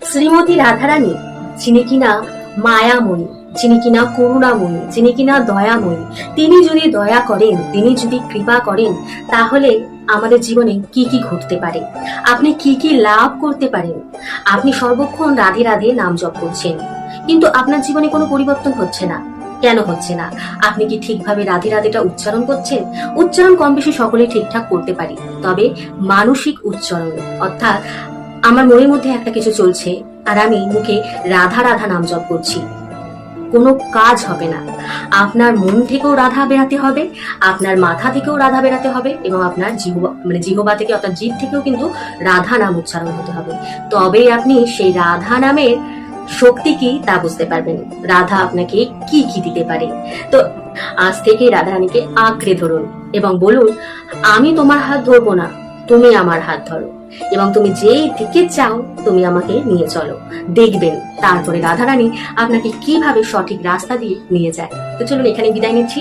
শ্রীমতী রাধারানী, যিনি কিনা মায়াময়ী, যিনি কিনা করুণাময়ী, যিনি কিনা দয়াময়ী, তিনি যদি দয়া করেন, তিনি যদি কৃপা করেন, তাহলে আমাদের জীবনে কি কি ঘটতে পারে, আপনি কি কি লাভ করতে পারেন। আপনি সর্বক্ষণ রাধে রাধে নাম জপ করছেন, কিন্তু আপনার জীবনে কোনো পরিবর্তন হচ্ছে না। কেন হচ্ছে না? আপনি কি ঠিকভাবে রাধে রাধেটা উচ্চারণ করছেন? উচ্চারণ কম বেশি সকলে ঠিকঠাক করতে পারি, তবে মানসিক উচ্চারণ, অর্থাৎ আমার মনের মধ্যে একটা কিছু চলছে আর আমি মুখে রাধা রাধা নাম জপ করছি, কোনো কাজ হবে না। আপনার মন থেকেও রাধা বেরাতে হবে, আপনার মাথা থেকেও রাধা বেরাতে হবে, এবং আপনার জিহ্বা থেকে অর্থাৎ জিভ থেকেও কিন্তু রাধা নাম উচ্চারণ হতে হবে। তবেই আপনি সেই রাধা নামের শক্তি কি তা বুঝতে পারবেন, রাধা আপনাকে কি কি দিতে পারে। তো আজ থেকে রাধা রানীকে আঁকড়ে ধরুন এবং বলুন, আমি তোমার হাত ধরবো না, তুমি আমার হাত ধরো, এবং তুমি যেই দিকে চাও তুমি আমাকে নিয়ে চলো। দেখবেন তারপরে রাধারানী আপনাকে কিভাবে সঠিক রাস্তা দিয়ে নিয়ে যায়। তো চলুন এখানে বিদায় নিচ্ছি।